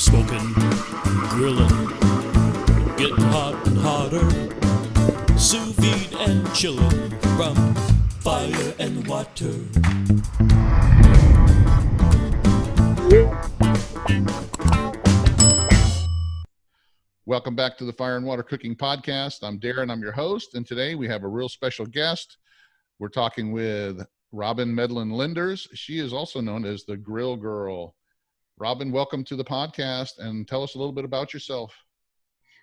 Smoking, grilling, getting hot and hotter, sous vide and chilling from fire and water. Welcome back to the Fire and Water Cooking Podcast. I'm Darren, I'm your host, and today we have a real special guest. We're talking with Robyn Medlin Lindars. She is also known as the Grill Girl. Robyn, welcome to the podcast, and tell us a little bit about yourself.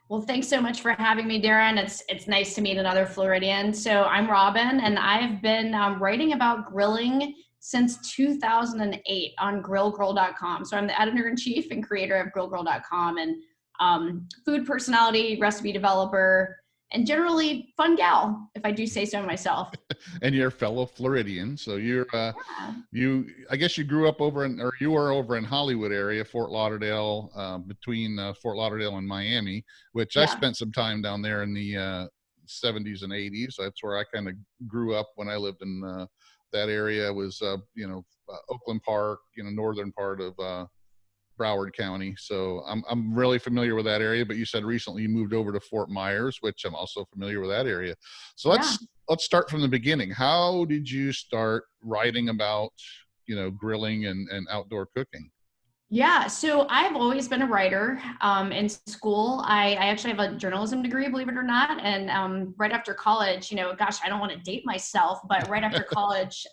Well, thanks so much for having me, Darren. It's nice to meet another Floridian. So I'm Robyn, and I've been writing about grilling since 2008 on grillgirl.com. So I'm the editor-in-chief and creator of grillgirl.com, and food personality, recipe developer, and generally fun gal, if I do say so myself. And you're a fellow Floridian, so you're I guess you grew up you were over in Hollywood area, Fort Lauderdale, between Fort Lauderdale and Miami, which I spent some time down there in the 70s and 80s. That's where I kind of grew up when I lived in that area. Was Oakland Park, northern part of Broward County. So I'm really familiar with that area, but you said recently you moved over to Fort Myers, which I'm also familiar with that area. So let's start from the beginning. How did you start writing about, grilling and outdoor cooking? Yeah, so I've always been a writer. In school, I actually have a journalism degree, believe it or not. And right after college, I don't want to date myself, but right after college,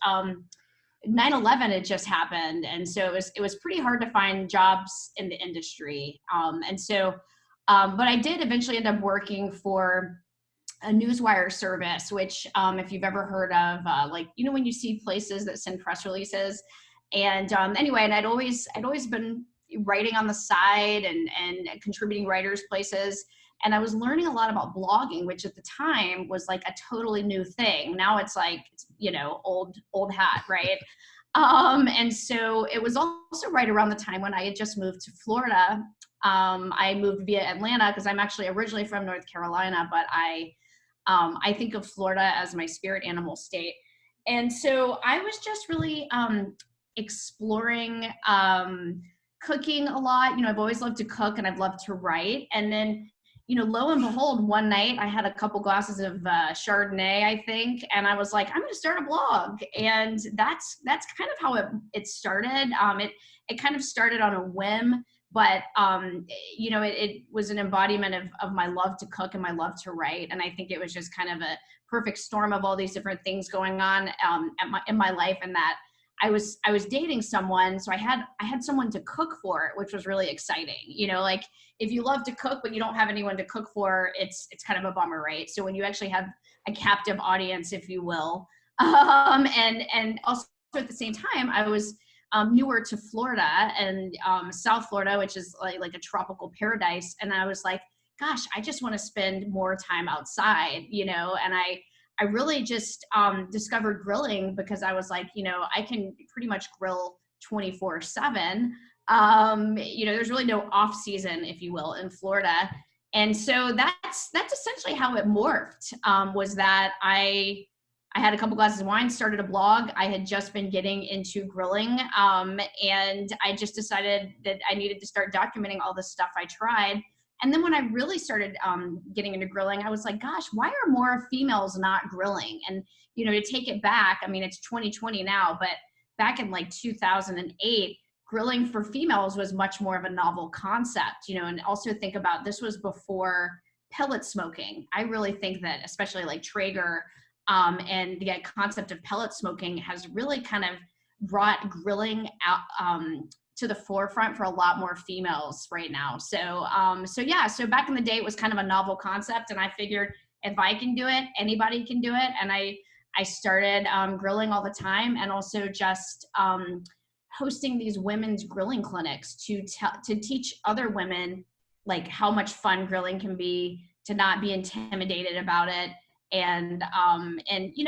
9/11 had just happened, and so it was pretty hard to find jobs in the industry. But I did eventually end up working for a newswire service, which if you've ever heard of, when you see places that send press releases, and I'd always been writing on the side and contributing writers places. And I was learning a lot about blogging, which at the time was like a totally new thing. Now it's like, old hat, right? And so it was also right around the time when I had just moved to Florida. I moved via Atlanta because I'm actually originally from North Carolina, but I think of Florida as my spirit animal state. And so I was just really exploring cooking a lot. I've always loved to cook and I've loved to write. And then lo and behold, one night I had a couple glasses of Chardonnay, I think, and I was like, I'm going to start a blog. And that's kind of how it started. It kind of started on a whim, but it was an embodiment of my love to cook and my love to write. And I think it was just kind of a perfect storm of all these different things going on in my life, and that I was dating someone, so I had someone to cook for, which was really exciting. If you love to cook but you don't have anyone to cook for, it's kind of a bummer, right? So when you actually have a captive audience, if you will, and also at the same time, I was newer to Florida and South Florida, which is like a tropical paradise, and I was like, gosh, I just want to spend more time outside, and I really just discovered grilling because I was like, I can pretty much grill 24/7. There's really no off season, if you will, in Florida. And so that's essentially how it morphed, was that I had a couple glasses of wine, started a blog. I had just been getting into grilling. And I just decided that I needed to start documenting all the stuff I tried. And then when I really started getting into grilling, I was like, gosh, why are more females not grilling? And, to take it back, it's 2020 now, but back in like 2008, grilling for females was much more of a novel concept, and also think about, this was before pellet smoking. I really think that especially like Traeger and the concept of pellet smoking has really kind of brought grilling out to the forefront for a lot more females right now. So back in the day, it was kind of a novel concept, and I figured if I can do it, anybody can do it. And I started grilling all the time, and also just hosting these women's grilling clinics to teach other women like how much fun grilling can be, to not be intimidated about it. And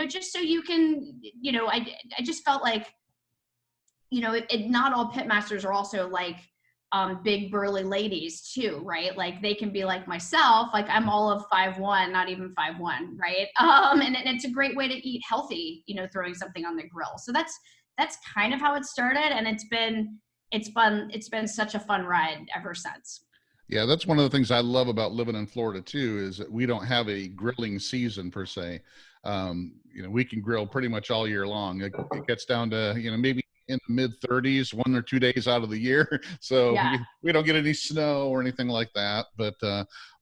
just so you can, I just felt like, not all pitmasters are also like big burly ladies too, right? Like they can be like myself, like I'm all of 5'1", not even 5'1", right? And it's a great way to eat healthy, throwing something on the grill. So that's kind of how it started. And it's been it's fun. It's been such a fun ride ever since. Yeah, that's one of the things I love about living in Florida too, is that we don't have a grilling season per se. We can grill pretty much all year long. It gets down to, maybe in the mid 30s, 1 or 2 days out of the year. So Yeah. we don't get any snow or anything like that. But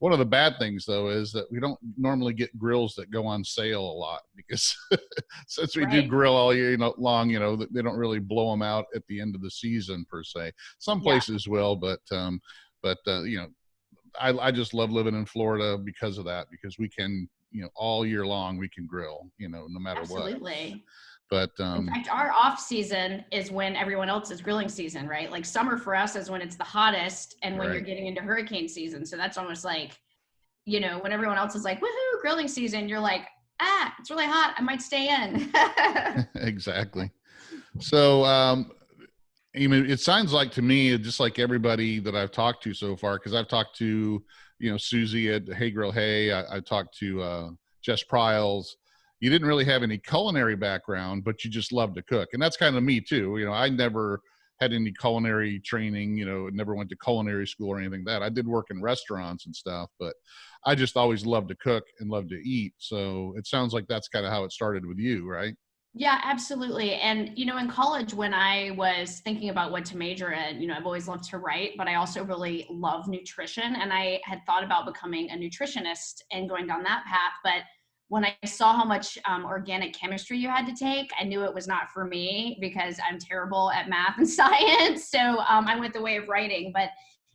one of the bad things though is that we don't normally get grills that go on sale a lot, because since we do Right. grill all year long, they don't really blow them out at the end of the season per se. Some places will, but I just love living in Florida because of that, because we can, all year long we can grill, no matter what. Absolutely. But In fact, our off season is when everyone else is grilling season, right? Like summer for us is when it's the hottest and when you're getting into hurricane season. So that's almost like, when everyone else is like, woohoo, grilling season, you're like, it's really hot, I might stay in. Exactly. So, it sounds like to me, just like everybody that I've talked to so far, because I've talked to, Susie at Hey Grill Hey, I talked to Jess Pryles. You didn't really have any culinary background, but you just love to cook. And that's kind of me too. I never had any culinary training, never went to culinary school or anything like that. I did work in restaurants and stuff, but I just always loved to cook and loved to eat. So it sounds like that's kind of how it started with you, right? Yeah, absolutely. And, in college, when I was thinking about what to major in, I've always loved to write, but I also really love nutrition. And I had thought about becoming a nutritionist and going down that path. But when I saw how much organic chemistry you had to take, I knew it was not for me because I'm terrible at math and science. So I went the way of writing. But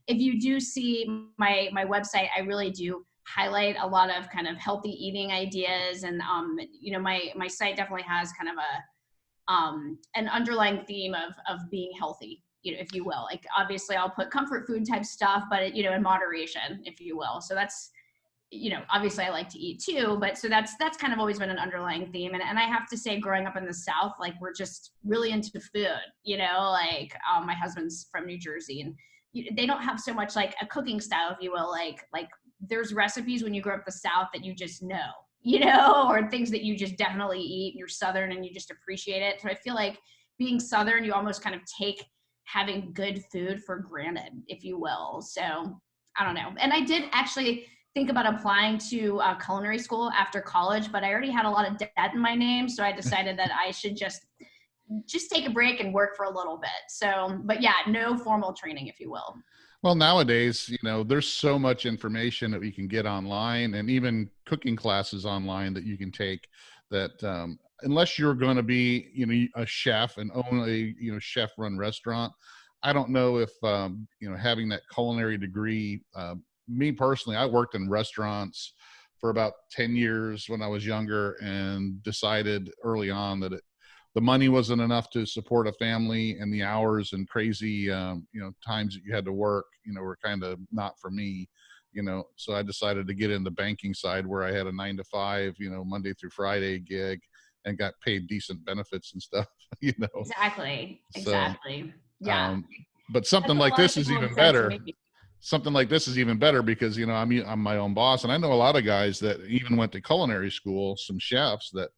if you do see my website, I really do highlight a lot of kind of healthy eating ideas. And, my site definitely has kind of an underlying theme of being healthy, if you will. Like, obviously I'll put comfort food type stuff, but, in moderation, if you will. So that's, obviously I like to eat too, but so that's kind of always been an underlying theme. And I have to say, growing up in the South, like, we're just really into food, like my husband's from New Jersey, and they don't have so much like a cooking style, if you will, like there's recipes when you grow up the South that you just know, or things that you just definitely eat. You're Southern and you just appreciate it. So I feel like being Southern, you almost kind of take having good food for granted, if you will. So I don't know. And I did actually think about applying to culinary school after college, but I already had a lot of debt in my name. So I decided that I should just take a break and work for a little bit. So, but yeah, no formal training, if you will. Well, nowadays, there's so much information that we can get online, and even cooking classes online that you can take, that unless you're going to be, a chef and own a, chef run restaurant, I don't know if, having that culinary degree, me personally, I worked in restaurants for about 10 years when I was younger, and decided early on that the money wasn't enough to support a family, and the hours and crazy, times that you had to work, were kind of not for me, so I decided to get in the banking side, where I had a 9 to 5, Monday through Friday gig, and got paid decent benefits and stuff, Exactly. So, Yeah. But something like this is even better. Something like this is even better because, I'm my own boss, and I know a lot of guys that even went to culinary school, some chefs that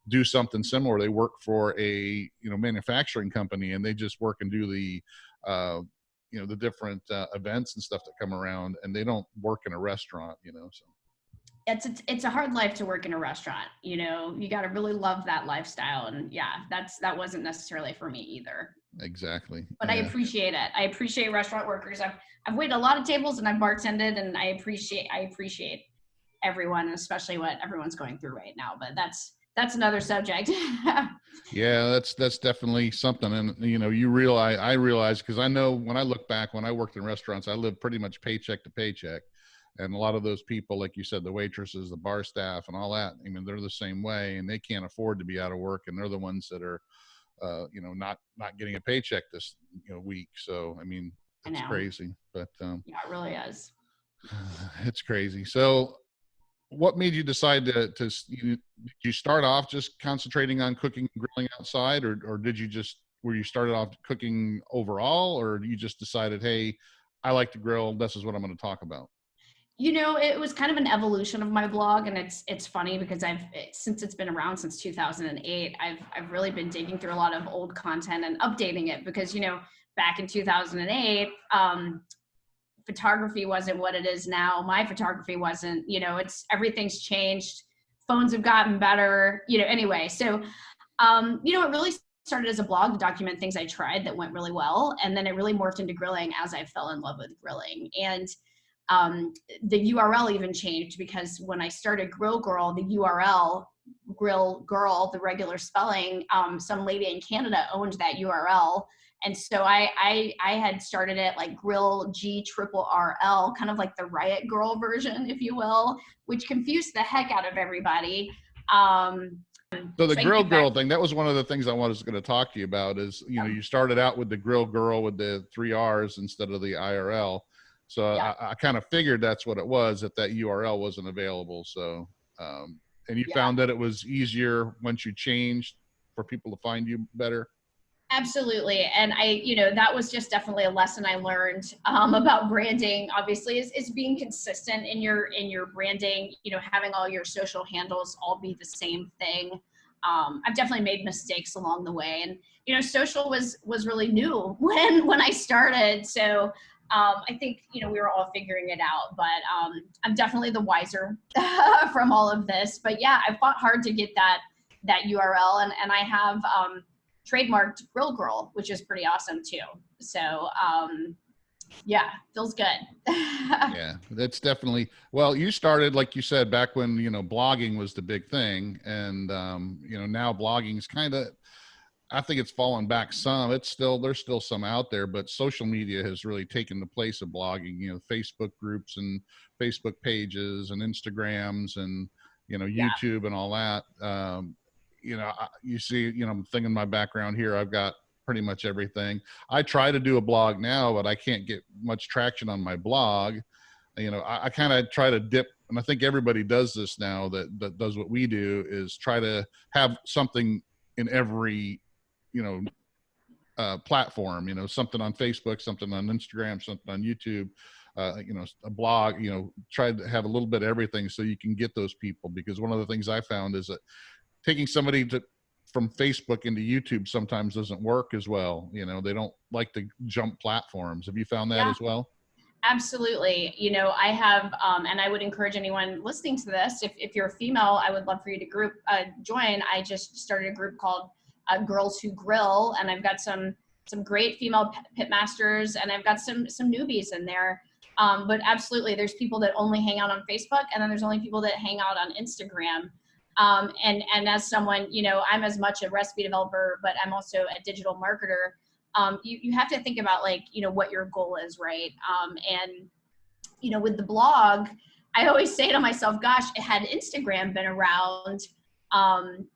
do something similar. They work for a, manufacturing company, and they just work and do the, the different events and stuff that come around, and they don't work in a restaurant, so. It's a hard life to work in a restaurant. You got to really love that lifestyle. And yeah, that wasn't necessarily for me either. Exactly. But yeah. I appreciate it. I appreciate restaurant workers. I've waited a lot of tables and I've bartended, and I appreciate everyone, especially what everyone's going through right now. But that's another subject. Yeah, that's definitely something. And, I realize, because I know when I look back, when I worked in restaurants, I lived pretty much paycheck to paycheck. And a lot of those people, like you said, the waitresses, the bar staff and all that, they're the same way, and they can't afford to be out of work. And they're the ones that are, not getting a paycheck this, week. So, it's crazy, but, yeah, it really is. It's crazy. So what made you decide did you start off just concentrating on cooking and grilling outside, or were you started off cooking overall, or you just decided, hey, I like to grill, this is what I'm going to talk about? It was kind of an evolution of my blog, and it's funny because since it's been around since 2008, I've really been digging through a lot of old content and updating it because, back in 2008, photography wasn't what it is now. My photography wasn't, everything's changed. Phones have gotten better, anyway. So, it really started as a blog to document things I tried that went really well. And then it really morphed into grilling as I fell in love with grilling. And the URL even changed, because when I started Grill Girl, the URL, Grill Girl, the regular spelling, some lady in Canada owned that URL. And so I had started it like Grill G Triple RL, kind of like the Riot Girl version, if you will, which confused the heck out of everybody. So the Grill Girl thing, that was one of the things I was going to talk to you about is, you started out with the Grill Girl with the 3 R's instead of the IRL. So Yeah. I kind of figured that's what it was, that URL wasn't available. So, and you found that it was easier once you changed for people to find you better? Absolutely. And that was just definitely a lesson I learned about branding, obviously, is being consistent in your branding, having all your social handles all be the same thing. I've definitely made mistakes along the way, and, social was really new when I started. So I think, we were all figuring it out, but I'm definitely the wiser from all of this. But yeah, I fought hard to get that URL, and I have trademarked Grill Girl, which is pretty awesome too. So yeah, feels good. Yeah, that's definitely, well, you started, like you said, back when, blogging was the big thing. And, now blogging's kind of, I think it's fallen back some. There's still some out there, but social media has really taken the place of blogging, Facebook groups and Facebook pages and Instagrams and, YouTube and all that. You see, I'm thinking my background here, I've got pretty much everything. I try to do a blog now, but I can't get much traction on my blog. I kind of try to dip, and I think everybody does this now that does what we do, is try to have something in every, platform, something on Facebook, something on Instagram, something on YouTube, a blog, try to have a little bit of everything so you can get those people. Because one of the things I found is that taking somebody from Facebook into YouTube sometimes doesn't work as well. They don't like to jump platforms. Have you found that as well? Absolutely. I have, and I would encourage anyone listening to this, if you're a female, I would love for you to join. I just started a group called Girls Who Grill, and I've got some great female pit masters, and I've got some newbies in there. But absolutely, there's people that only hang out on Facebook, and then there's only people that hang out on Instagram. And as someone, I'm as much a recipe developer, but I'm also a digital marketer. You have to think about what your goal is, right? And, with the blog, I always say to myself, gosh, had Instagram been around, or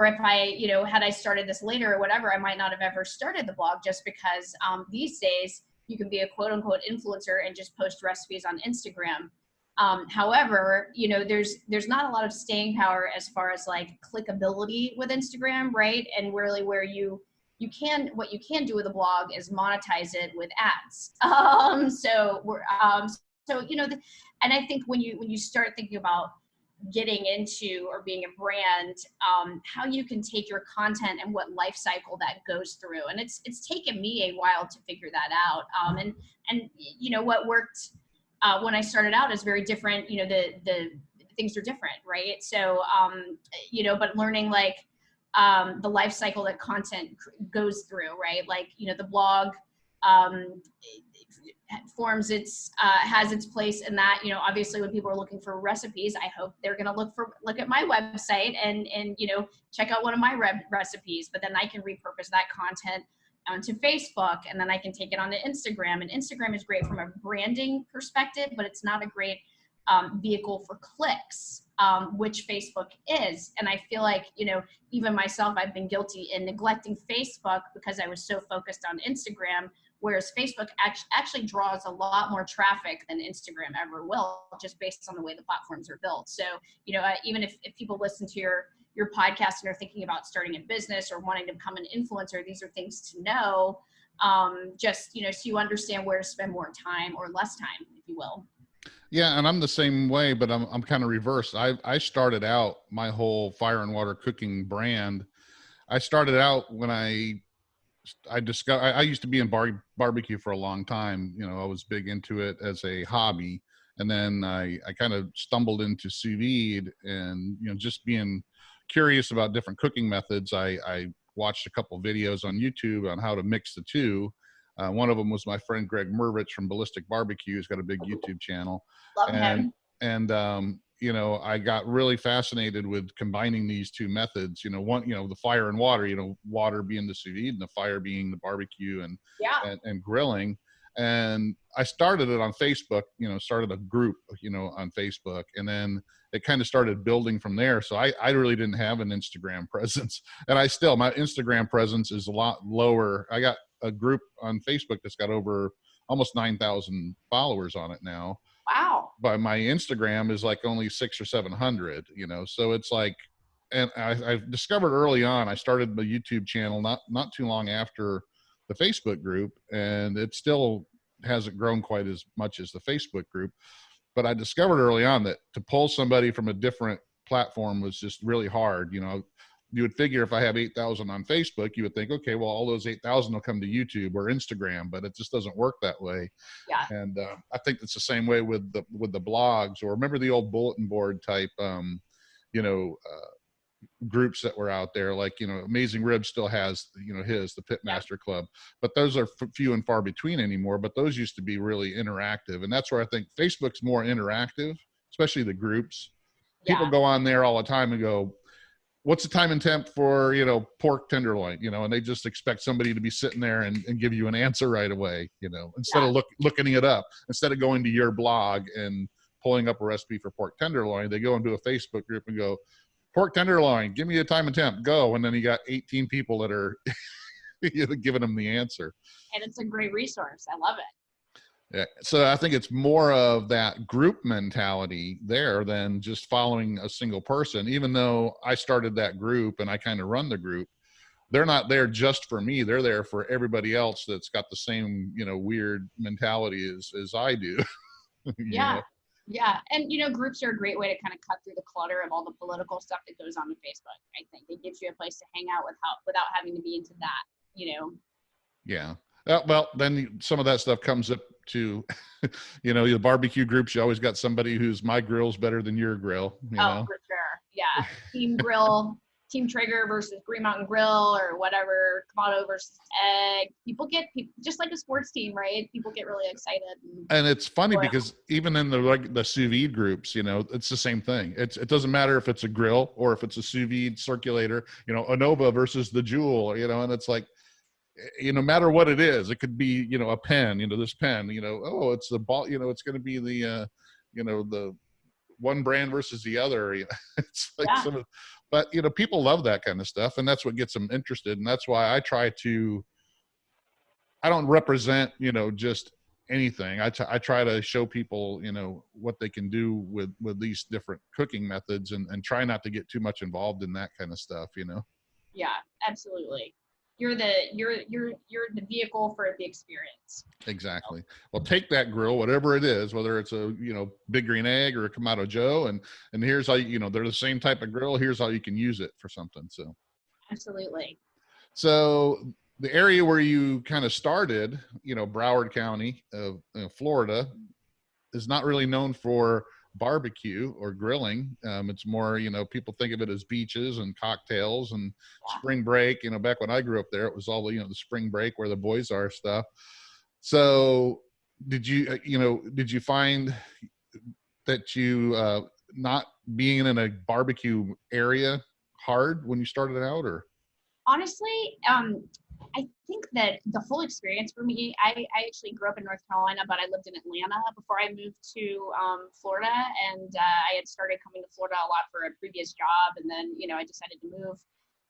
if I, had I started this later or whatever, I might not have ever started the blog, just because these days you can be a quote unquote influencer and just post recipes on Instagram. However, there's not a lot of staying power as far as clickability with Instagram, right? And really where what you can do with a blog is monetize it with ads. And I think when you start thinking about getting into or being a brand, how you can take your content and what life cycle that goes through. And it's taken me a while to figure that out. And what worked when I started out is very different. The things are different, right? So, but learning the life cycle that content goes through, right? The blog forms has its place in that, obviously when people are looking for recipes, I hope they're going to look at my website and check out one of my recipes, but then I can repurpose that content onto Facebook, and then I can take it onto Instagram. And Instagram is great from a branding perspective, but it's not a great vehicle for clicks, which Facebook is. And I feel like, even myself, I've been guilty in neglecting Facebook because I was so focused on Instagram, whereas Facebook actually draws a lot more traffic than Instagram ever will, just based on the way the platforms are built. So, even if people listen to your podcast and are thinking about starting a business or wanting to become an influencer, these are things to know, just, so you understand where to spend more time or less time, if you will. Yeah. And I'm the same way, but I'm kind of reversed. I started out my whole fire and water cooking brand. I started out when I I discovered, I used to be in barbecue for a long time. You know, I was big into it as a hobby. And then I kind of stumbled into sous vide, and, you know, just being curious about different cooking methods. I watched a couple videos on YouTube on how to mix the two. One of them was my friend Greg Mervich from Ballistic Barbecue. He's got a big YouTube channel. Love him. And you know, I got really fascinated with combining these two methods. You know, one, you know, the fire and water. You know, water being the sous vide and the fire being the barbecue and grilling. And I started it on Facebook. You know, started a group, you know, on Facebook, and then it kind of started building from there. So I really didn't have an Instagram presence, and my Instagram presence is a lot lower. I got a group on Facebook that's got over almost 9,000 followers on it now. Wow. But my Instagram is like only 600 or 700, you know? So it's like, and I discovered early on, I started my YouTube channel not too long after the Facebook group, and it still hasn't grown quite as much as the Facebook group. But I discovered early on that to pull somebody from a different platform was just really hard. You know, you would figure if I have 8,000 on Facebook, you would think, okay, well, all those 8,000 will come to YouTube or Instagram, but it just doesn't work that way. Yeah. And I think it's the same way with the blogs, or remember the old bulletin board type, you know, groups that were out there, like, you know, Amazing Ribs still has, you know, the Pitmaster Club, but those are few and far between anymore. But those used to be really interactive. And that's where I think Facebook's more interactive, especially the groups. People go on there all the time and go, what's the time and temp for, you know, pork tenderloin, you know, and they just expect somebody to be sitting there and give you an answer right away, you know, instead of looking it up, instead of going to your blog and pulling up a recipe for pork tenderloin, they go into a Facebook group and go, pork tenderloin, give me a time and temp, go. And then you got 18 people that are giving them the answer. And it's a great resource. I love it. Yeah. So I think it's more of that group mentality there than just following a single person. Even though I started that group and I kind of run the group, they're not there just for me. They're there for everybody else that's got the same, you know, weird mentality as I do. Yeah. Know? Yeah. And, you know, groups are a great way to kind of cut through the clutter of all the political stuff that goes on Facebook. I think it gives you a place to hang out without having to be into that, you know? Yeah. Well, then some of that stuff comes up to, you know, the barbecue groups. You always got somebody who's my grill's better than your grill. You know? For sure. Yeah. Team Grill, Team Traeger versus Green Mountain Grill or whatever, Kamado versus Egg. People just like a sports team, right? People get really excited. And it's funny because even in the sous vide groups, you know, it's the same thing. It doesn't matter if it's a grill or if it's a sous vide circulator, you know, Anova versus the Jewel, you know, and it's like, you know, no matter what it is, it could be, you know, a pen, you know, this pen, you know, oh, it's the ball, you know, it's going to be the, you know, the one brand versus the other. You know, it's like but, you know, people love that kind of stuff, and that's what gets them interested. And that's why I don't represent, you know, just anything. I try to show people, you know, what they can do with these different cooking methods, and try not to get too much involved in that kind of stuff, you know? Yeah, absolutely. You're the vehicle for the experience. Exactly. Well, take that grill, whatever it is, whether it's a, you know, Big Green Egg or a Kamado Joe, and here's how you know, they're the same type of grill. Here's how you can use it for something. So absolutely. So the area where you kind of started, you know, Broward County of Florida, is not really known for barbecue or grilling. It's more, you know, people think of it as beaches and cocktails and spring break. You know, back when I grew up there, it was all the, you know, the spring break where the boys are stuff. So did you find that you not being in a barbecue area hard when you started out? Or honestly, I think that the whole experience for me, I actually grew up in North Carolina, but I lived in Atlanta before I moved to Florida. And I had started coming to Florida a lot for a previous job. And then, you know, I decided to move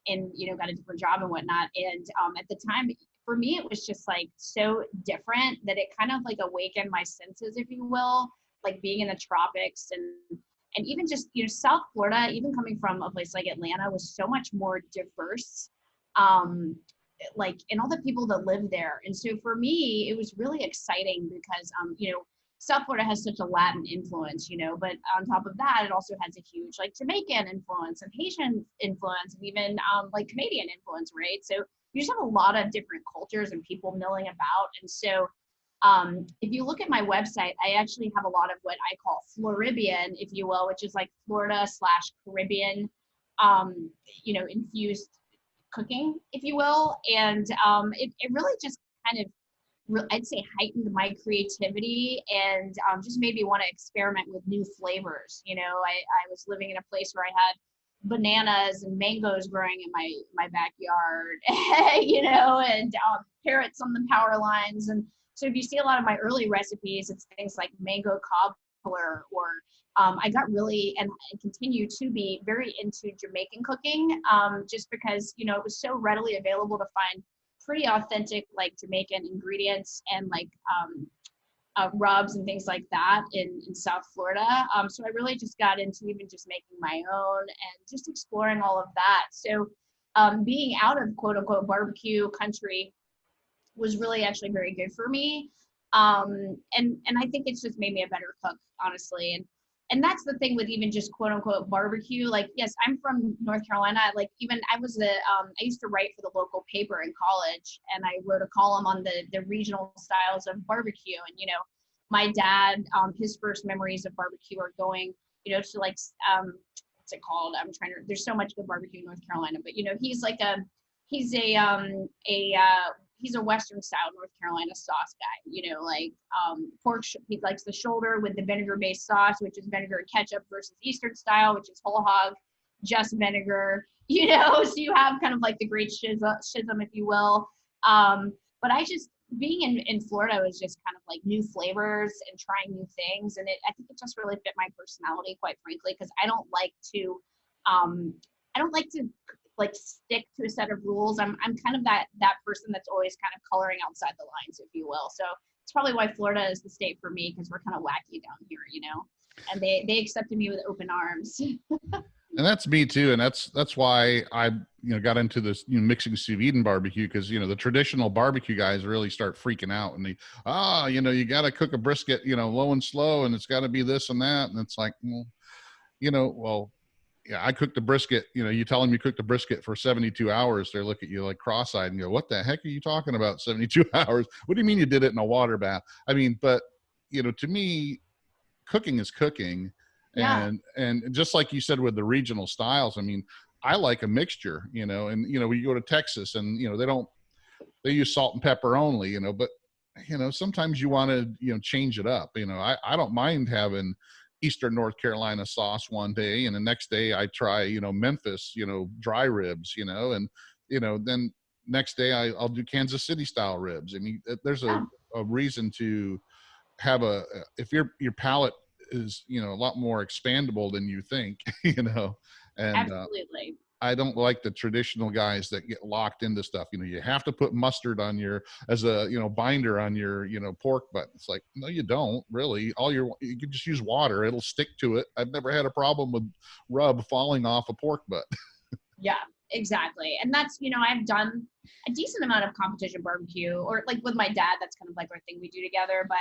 and, you know, got a different job and whatnot. And at the time, for me, it was just like so different that it kind of like awakened my senses, if you will, like being in the tropics and even just, you know, South Florida, even coming from a place like Atlanta, was so much more diverse. Like, and all the people that live there. And so for me, it was really exciting because, you know, South Florida has such a Latin influence, you know, but on top of that, it also has a huge like Jamaican influence and Haitian influence and even like Canadian influence, right? So you just have a lot of different cultures and people milling about. And so if you look at my website, I actually have a lot of what I call Floribian, if you will, which is like Florida/Caribbean, infused cooking, if you will. And it really just kind of, I'd say, heightened my creativity and just made me want to experiment with new flavors. I was living in a place where I had bananas and mangoes growing in my backyard, and parrots on the power lines. And so if you see a lot of my early recipes, it's things like mango cobbler, or I got really, and I continue to be very into Jamaican cooking, just because, it was so readily available to find pretty authentic, like Jamaican ingredients and like rubs and things like that in South Florida. So I really just got into even just making my own and just exploring all of that. So being out of quote unquote barbecue country was really actually very good for me. And I think it's just made me a better cook, honestly. And that's the thing with even just quote unquote barbecue. Like, yes, I'm from North Carolina. Like, even I used to write for the local paper in college, and I wrote a column on the regional styles of barbecue. And, my dad, his first memories of barbecue are going, to like, what's it called? There's so much good barbecue in North Carolina, but, he's like he's a Western style North Carolina sauce guy, like pork. He likes the shoulder with the vinegar based sauce, which is vinegar and ketchup, versus Eastern style, which is whole hog, just vinegar, so you have kind of like the great schism, if you will. But being in Florida was just kind of like new flavors and trying new things. And I think it just really fit my personality, quite frankly, because I don't like to like stick to a set of rules. I'm kind of that person that's always kind of coloring outside the lines, if you will. So it's probably why Florida is the state for me, because we're kind of wacky down here, and they accepted me with open arms. And that's me too. And that's why I, got into this, mixing sous vide and barbecue, because, the traditional barbecue guys really start freaking out, and you got to cook a brisket, low and slow, and it's got to be this and that. And it's like, well, yeah, I cooked a brisket, you tell them you cooked a brisket for 72 hours. They look at you like cross-eyed and go, what the heck are you talking about? 72 hours. What do you mean you did it in a water bath? I mean, but, to me, cooking is cooking. Yeah. And just like you said with the regional styles, I mean, I like a mixture, and, we go to Texas and, they use salt and pepper only, but, sometimes you want to, change it up. I don't mind having Eastern North Carolina sauce one day, and the next day I try, Memphis, dry ribs, and, then next day I'll do Kansas City style ribs. I mean, there's a reason to have if your palate is, a lot more expandable than you think, and Absolutely. I don't like the traditional guys that get locked into stuff. You have to put mustard on as a, binder on your, pork butt. It's like, no, you don't really. You can just use water. It'll stick to it. I've never had a problem with rub falling off a pork butt. Yeah, exactly. And that's, I've done a decent amount of competition barbecue, or like with my dad, that's kind of like our thing we do together. But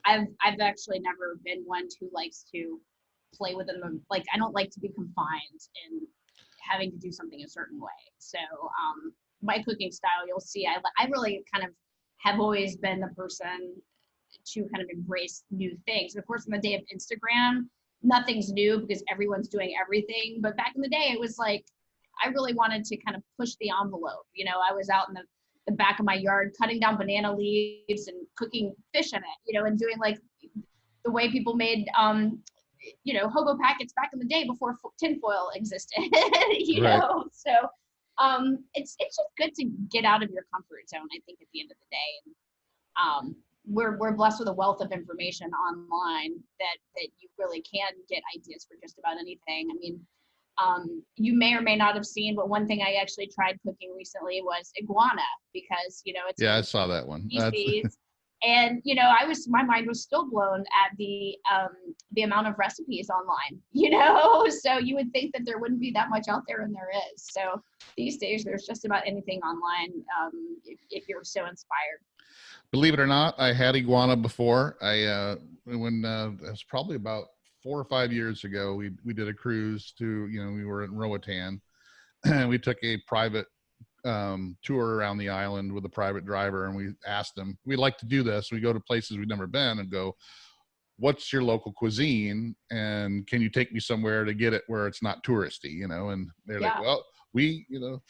I've actually never been one who likes to play within them. Like, I don't like to be confined in having to do something a certain way. So my cooking style, you'll see, I really kind of have always been the person to kind of embrace new things. And of course, in the day of Instagram, nothing's new because everyone's doing everything. But back in the day, it was like, I really wanted to kind of push the envelope. I was out in the back of my yard cutting down banana leaves and cooking fish in it, and doing like the way people made hobo packets back in the day before tinfoil existed. Right. So it's just good to get out of your comfort zone, I think, at the end of the day. And we're blessed with a wealth of information online that you really can get ideas for just about anything. I mean, you may or may not have seen, but one thing I actually tried cooking recently was iguana, because it's I saw that one. And my mind was still blown at the amount of recipes online. So you would think that there wouldn't be that much out there, and there is. So these days, there's just about anything online if you're so inspired. Believe it or not, I had iguana before. It was probably about 4 or 5 years ago. We did a cruise to, we were in Roatan, and we took a private tour around the island with a private driver, and we asked them, we'd like to do this. We go to places we've never been and go, what's your local cuisine, and can you take me somewhere to get it where it's not touristy, you know? And they're like, well, we, you know,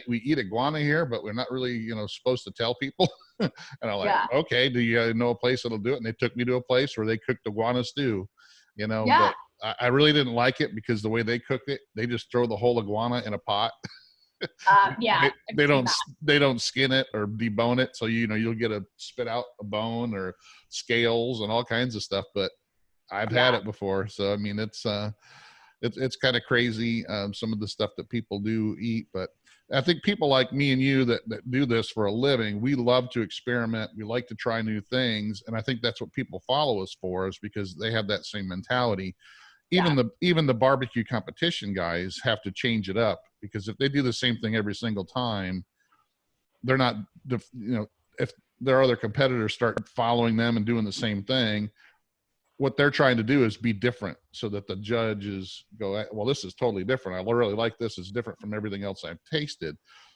we eat iguana here, but we're not really, you know, supposed to tell people. And I'm like, okay, do you know a place that'll do it? And they took me to a place where they cooked iguana stew, you know, but I really didn't like it because the way they cooked it, they just throw the whole iguana in a pot. They don't skin it or debone it, so you know you'll get a spit out a bone or scales and all kinds of stuff. But I've had it before, so I mean it's kind of crazy, some of the stuff that people do eat. But I think people like me and you that do this for a living, we love to experiment. We like to try new things, and I think that's what people follow us for, is because they have that same mentality. Even the barbecue competition guys have to change it up, because if they do the same thing every single time, they're not, you know, if their other competitors start following them and doing the same thing, what they're trying to do is be different, so that the judges go, well, this is totally different. I really like this. It's different from everything else I've tasted.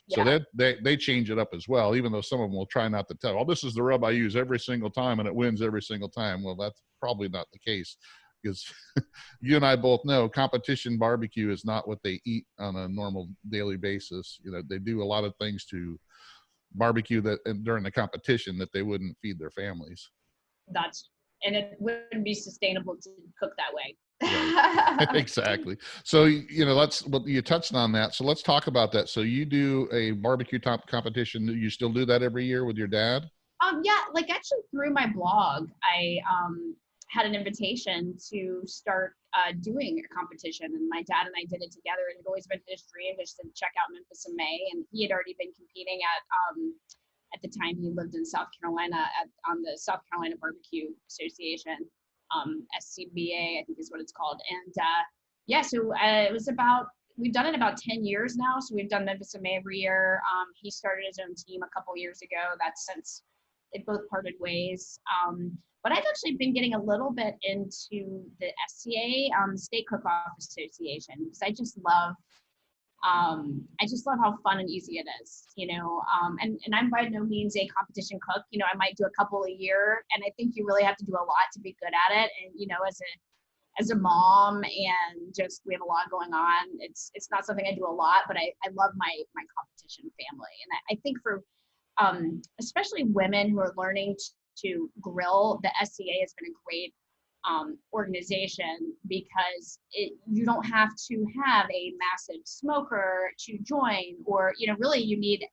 So they change it up as well, even though some of them will try not to tell, well, this is the rub I use every single time and it wins every single time. Well, that's probably not the case, because you and I both know competition barbecue is not what they eat on a normal daily basis. You know, they do a lot of things to barbecue that during the competition that they wouldn't feed their families. And it wouldn't be sustainable to cook that way. Right. Exactly. So, you know, you touched on that. So let's talk about that. So you do a barbecue competition. You still do that every year with your dad? Yeah, like actually through my blog, I had an invitation to start doing a competition, and my dad and I did it together. And it had always been his dream just to check out Memphis in May, and he had already been competing at the time he lived in South Carolina on the South Carolina Barbecue Association, SCBA, I think is what it's called. And so it was we've done it about 10 years now. So we've done Memphis in May every year. He started his own team a couple years ago. That's since they both parted ways. But I've actually been getting a little bit into the SCA, State Cook-Off Association, because I just love how fun and easy it is, you know. And I'm by no means a competition cook. You know, I might do a couple a year, and I think you really have to do a lot to be good at it. And you know, as a mom, and just we have a lot going on. It's not something I do a lot, but I love my competition family, and I think for especially women who are learning to grill, the SCA has been a great organization, because you don't have to have a massive smoker to join, or you know, really you need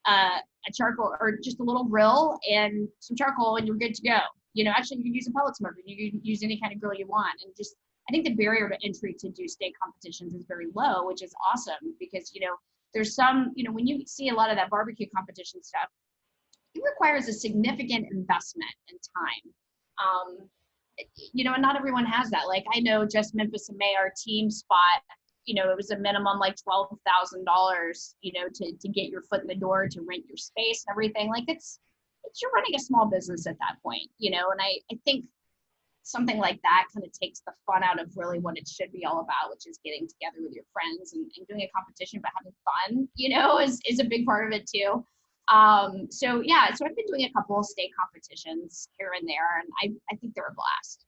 a charcoal or just a little grill and some charcoal and you're good to go. You know, actually you can use a pellet smoker, you can use any kind of grill you want, and just I think the barrier to entry to do state competitions is very low, which is awesome, because you know there's some, you know, when you see a lot of that barbecue competition stuff, it requires a significant investment in time. You know, and not everyone has that. Like I know just Memphis in May, our team spot, you know, it was a minimum like $12,000, you know, to get your foot in the door, to rent your space and everything. Like it's you're running a small business at that point, you know, and I think something like that kind of takes the fun out of really what it should be all about, which is getting together with your friends and doing a competition, but having fun, you know, is a big part of it too. So I've been doing a couple of state competitions here and there, and I think they're a blast.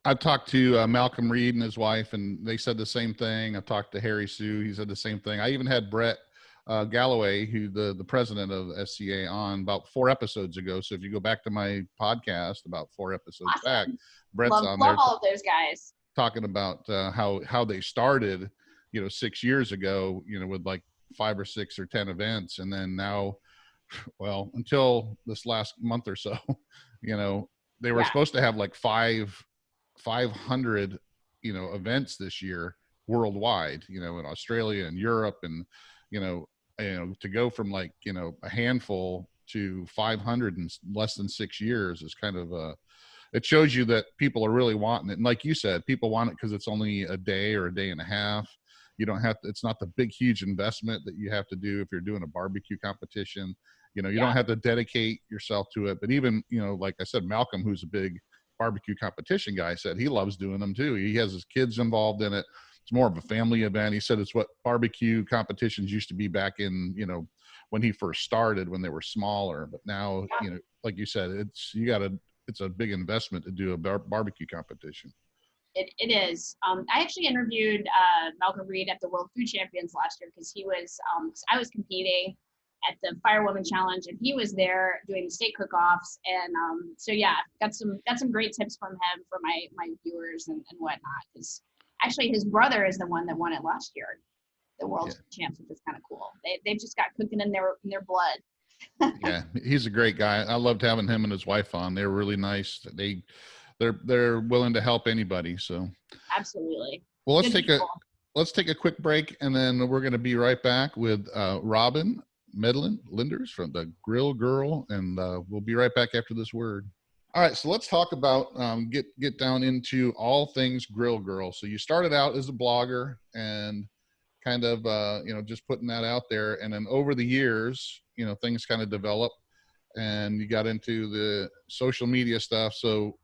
I talked to Malcolm Reed and his wife, and they said the same thing. I talked to Harry Sue. He said the same thing. I even had Brett Galloway, who the president of SCA, on about 4 episodes ago. So if you go back to my podcast about 4 episodes back, Brett's on there. Love all of those guys. Talking about how they started, you know, 6 years ago, you know, with like 5 or 6 or 10 events. And then now, well, until this last month or so, you know, they were supposed to have like 500, you know, events this year worldwide, you know, in Australia and Europe, and, you know, to go from like, you know, a handful to 500 in less than 6 years is kind of it shows you that people are really wanting it. And like you said, people want it because it's only a day or a day and a half. You don't have to, it's not the big, huge investment that you have to do if you're doing a barbecue competition. You know, you don't have to dedicate yourself to it. But even, you know, like I said, Malcolm, who's a big barbecue competition guy, said he loves doing them too. He has his kids involved in it. it's more of a family event. He said it's what barbecue competitions used to be back in, you know, when he first started, when they were smaller. But now, you know, like you said, it's a big investment to do a barbecue competition. It is. I actually interviewed Malcolm Reed at the World Food Champions last year because he was, I was competing at the Firewoman Challenge, and he was there doing the state cook-offs. And so yeah, got some great tips from him for my viewers and whatnot. Because actually, his brother is the one that won it last year, the World Champs, which is kind of cool. They've just got cooking in their blood. Yeah, he's a great guy. I loved having him and his wife on. They're really nice. They're willing to help anybody. So absolutely. Well, let's take a quick break, and then we're going to be right back with Robyn Medlin Lindars from the Grill Girl, and we'll be right back after this word. All right, so let's talk about get down into all things Grill Girl. So you started out as a blogger and kind of you know, just putting that out there, and then over the years, you know, things kind of developed, and you got into the social media stuff. So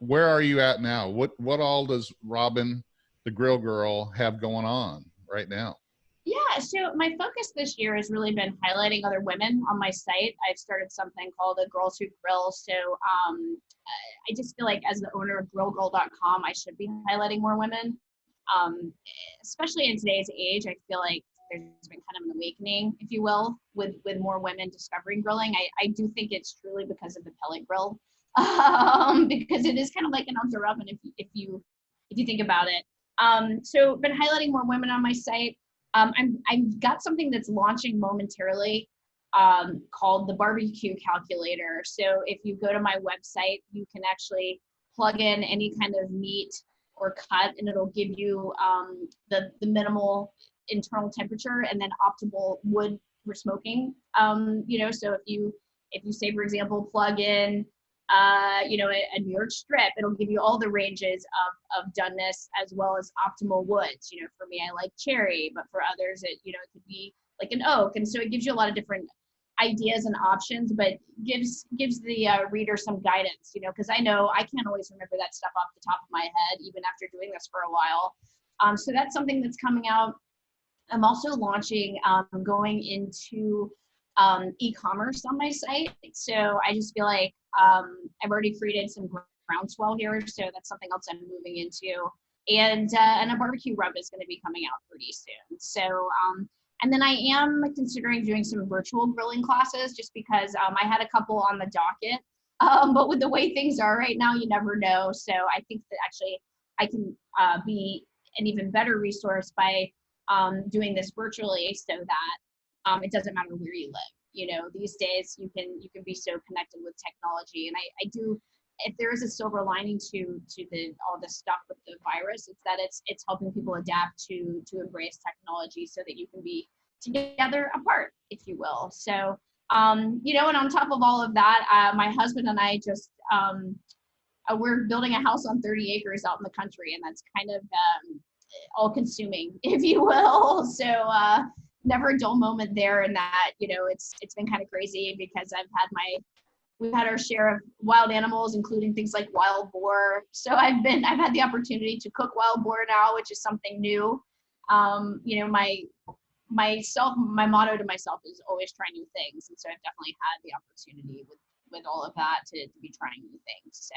where are you at now? What all does Robyn, the Grill Girl, have going on right now? Yeah, so my focus this year has really been highlighting other women on my site. I've started something called the Girls Who Grill. So I just feel like as the owner of grillgirl.com, I should be highlighting more women. Especially in today's age, I feel like there's been kind of an awakening, if you will, with more women discovering grilling. I do think it's truly because of the pellet grill. Because it is kind of like an outdoor oven if you think about it. So been highlighting more women on my site. I've got something that's launching momentarily called the barbecue calculator. So if you go to my website, you can actually plug in any kind of meat or cut, and it'll give you the minimal internal temperature and then optimal wood for smoking. You know, so if you say, for example, plug in you know, a New York strip, it'll give you all the ranges of doneness as well as optimal woods. You know, for me, I like cherry, but for others, it could be like an oak. And so it gives you a lot of different ideas and options, but gives the reader some guidance, you know, because I know I can't always remember that stuff off the top of my head, even after doing this for a while. So that's something that's coming out. I'm also launching, going into e-commerce on my site. So I just feel like I've already created some groundswell here, so that's something else I'm moving into. And a barbecue rub is going to be coming out pretty soon. So and then I am considering doing some virtual grilling classes, just because I had a couple on the docket, but with the way things are right now, you never know. So I think that actually I can be an even better resource by doing this virtually, so that it doesn't matter where you live. You know, these days you can be so connected with technology, and I do. If there is a silver lining to all this stuff with the virus, it's that it's helping people adapt to embrace technology so that you can be together apart, if you will. So you know, and on top of all of that, my husband and I just we're building a house on 30 acres out in the country, and that's kind of all consuming, if you will. So never a dull moment there, in that, you know, it's been kind of crazy because we've had our share of wild animals, including things like wild boar. So I've had the opportunity to cook wild boar now, which is something new. You know, my motto to myself is always try new things. And so I've definitely had the opportunity with all of that to be trying new things. So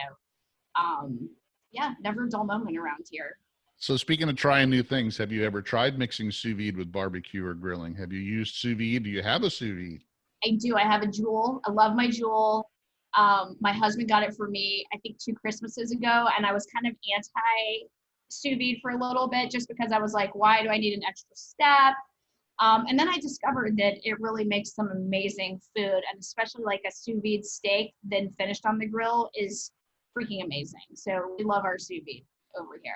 yeah, never a dull moment around here. So speaking of trying new things, have you ever tried mixing sous vide with barbecue or grilling? Have you used sous vide? Do you have a sous vide? I do. I have a Jewel. I love my Jewel. My husband got it for me, I think 2 Christmases ago, and I was kind of anti sous vide for a little bit, just because I was like, why do I need an extra step? And then I discovered that it really makes some amazing food, and especially like a sous vide steak then finished on the grill is freaking amazing. So we love our sous vide over here.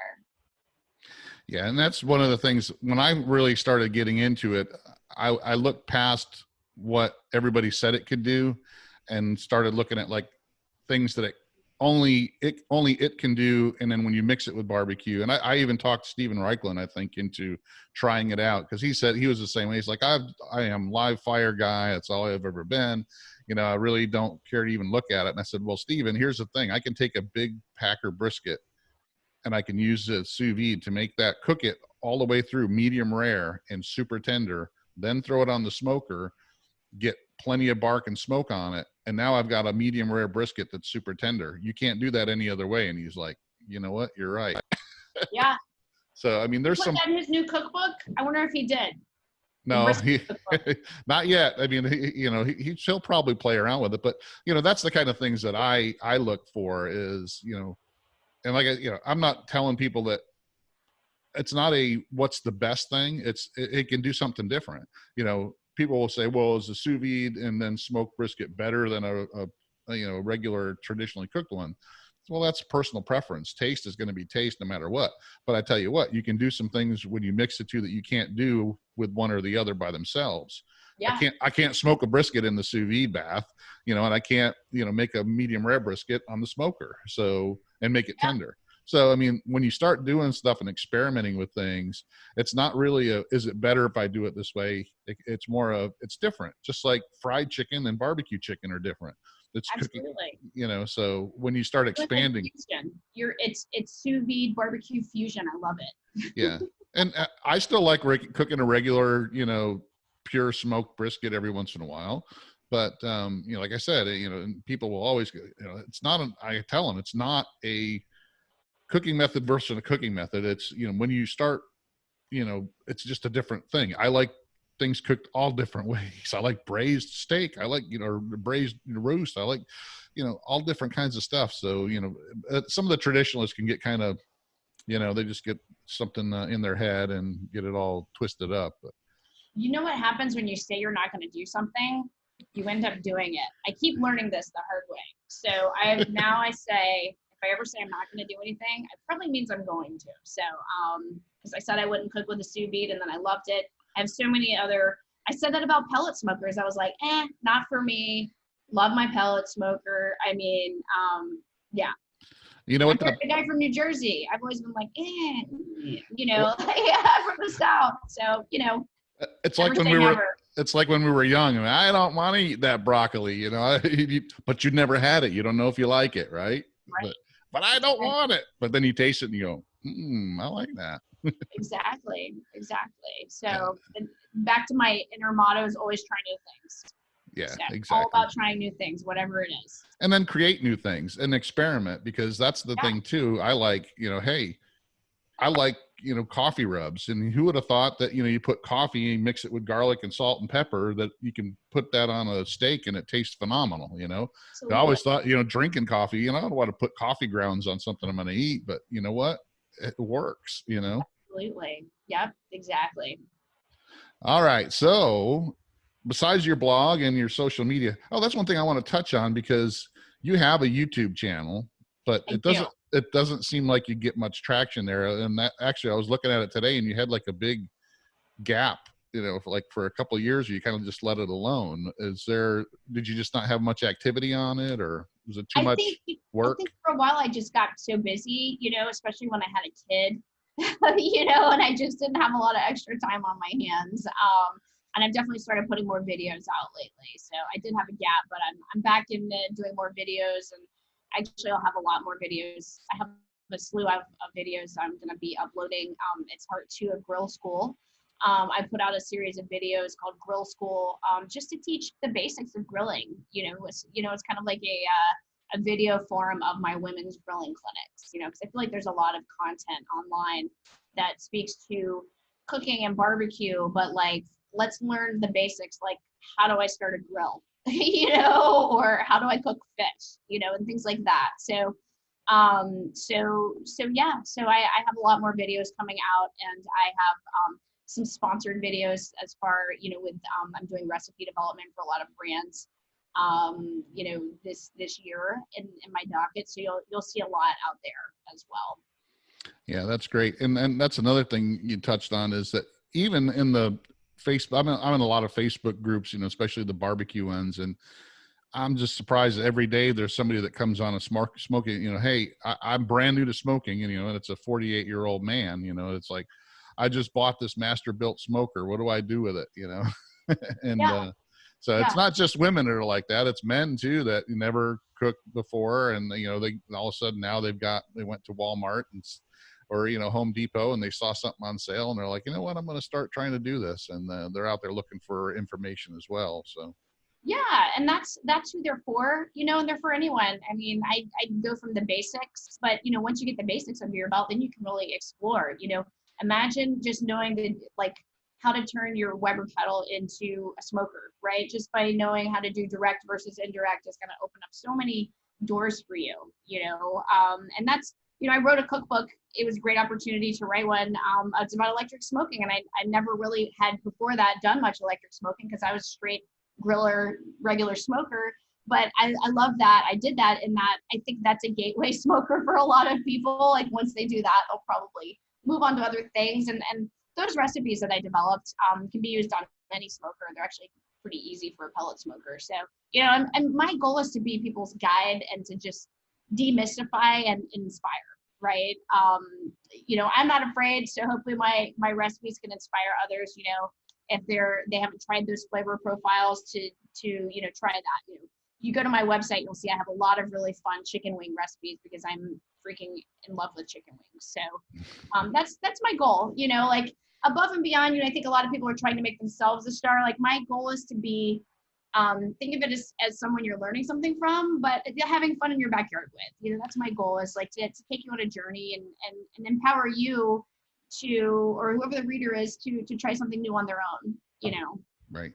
Yeah, and that's one of the things, when I really started getting into it, I looked past what everybody said it could do and started looking at like things that only it can do. And then when you mix it with barbecue, and I even talked Steven Reichlin, I think, into trying it out, because he said he was the same way. He's like, I am live fire guy. That's all I've ever been. You know, I really don't care to even look at it. And I said, well, Steven, here's the thing. I can take a big Packer brisket and I can use the sous vide to make that, cook it all the way through medium rare and super tender, then throw it on the smoker, get plenty of bark and smoke on it, and now I've got a medium rare brisket that's super tender. You can't do that any other way. And he's like, you know what? You're right. Yeah. So, I mean, there's some. Put that in his new cookbook? I wonder if he did. No, not yet. I mean, he'll probably play around with it, but that's the kind of things that I look for is, and like, I'm not telling people that it's not what's the best thing. It can do something different. People will say, well, is a sous vide and then smoked brisket better than a regular traditionally cooked one? Well, that's personal preference. Taste is going to be taste no matter what. But I tell you what, you can do some things when you mix the two that you can't do with one or the other by themselves. Yeah. I can't smoke a brisket in the sous vide bath, and I can't, make a medium rare brisket on the smoker. So, and make it tender. So, I mean, when you start doing stuff and experimenting with things, it's not really is it better if I do it this way? It's more of, it's different. Just like fried chicken and barbecue chicken are different. It's absolutely cooking, so when you start expanding, it's sous vide barbecue fusion. I love it. Yeah. And I still like cooking a regular, pure smoked brisket every once in a while. But, like I said, people will always, it's not, I tell them it's not a cooking method versus a cooking method. It's, when you start, it's just a different thing. I like things cooked all different ways. I like braised steak. I like, braised roast. I like, all different kinds of stuff. So, some of the traditionalists can get kind of, they just get something in their head and get it all twisted up. But you know what happens when you say you're not going to do something? You end up doing it. I keep learning this the hard way. So I say, if I ever say I'm not going to do anything, it probably means I'm going to. So, because I said I wouldn't cook with a sous vide and then I loved it. I have so many I said that about pellet smokers. I was like, not for me. Love my pellet smoker. I mean, yeah. You know what? The guy from New Jersey. I've always been like, I'm from the South. So, it's like when we were young. I mean, I don't want to eat that broccoli, but you never had it. You don't know if you like it, right? But I don't want it. But then you taste it and you go, I like that. Exactly. So back to my inner motto is always try new things. Yeah, so exactly. All about trying new things, whatever it is. And then create new things and experiment, because that's the thing too. I like, hey, I like, coffee rubs. And who would have thought that, you put coffee and mix it with garlic and salt and pepper, that you can put that on a steak and it tastes phenomenal, I always thought, drinking coffee, I don't want to put coffee grounds on something I'm going to eat, but you know what? It works, Absolutely. Yep, exactly. All right. So besides your blog and your social media, that's one thing I want to touch on, because you have a YouTube channel, but it doesn't seem like you get much traction there. And that actually, I was looking at it today and you had like a big gap, for a couple of years, or you kind of just let it alone. Did you just not have much activity on it, or was it too much work? I think for a while I just got so busy, especially when I had a kid, and I just didn't have a lot of extra time on my hands. And I've definitely started putting more videos out lately. So I did have a gap, but I'm back in doing more videos, and actually I'll have a lot more videos. I have a slew of videos I'm going to be uploading. It's part 2 of Grill School. I put out a series of videos called Grill School, just to teach the basics of grilling. It's kind of like a video forum of my women's grilling clinics, because I feel like there's a lot of content online that speaks to cooking and barbecue, but like, let's learn the basics, like how do I start a grill, or how do I cook fish, and things like that. So I have a lot more videos coming out, and I have some sponsored videos as far, with I'm doing recipe development for a lot of brands, this year in my docket. So you'll see a lot out there as well. Yeah, that's great. And that's another thing you touched on, is that even in the Facebook, I'm in a lot of Facebook groups, especially the barbecue ones. And I'm just surprised that every day there's somebody that comes on a smoking, hey, I'm brand new to smoking, and it's a 48-year-old man, it's like, I just bought this master built smoker. What do I do with it? And it's not just women that are like that. It's men too, that never cooked before. And, they all of a sudden now they went to Walmart or, you know, Home Depot, and they saw something on sale and they're like, you know what, I'm going to start trying to do this. And they're out there looking for information as well. So. Yeah, and that's who they're for, you know, and they're for anyone. I mean, I go from the basics, but you know, once you get the basics under your belt, then you can really explore. You know, imagine just knowing like how to turn your Weber kettle into a smoker, right? Just by knowing how to do direct versus indirect is going to open up so many doors for you, you know. And that's, you know, I wrote a cookbook. It was a great opportunity to write one. It's about electric smoking, and I never really had before that done much electric smoking because I was straight griller, regular smoker. But I love that I did that, and that I think that's a gateway smoker for a lot of people. Like once they do that, they'll probably move on to other things. And those recipes that I developed can be used on any smoker. They're actually pretty easy for a pellet smoker. So, you know, and my goal is to be people's guide and to just demystify and inspire, right? You know, I'm not afraid. So hopefully my recipes can inspire others, you know, if they haven't tried those flavor profiles to you know, try that. You know, you go to my website, you'll see I have a lot of really fun chicken wing recipes because I'm freaking in love with chicken wings. So that's my goal, you know, like above and beyond. You know, I think a lot of people are trying to make themselves a star. Like my goal is to be think of it as someone you're learning something from, but having fun in your backyard with. You know, that's my goal, is like to take you on a journey and empower you to, or whoever the reader is, to try something new on their own, you know. Right.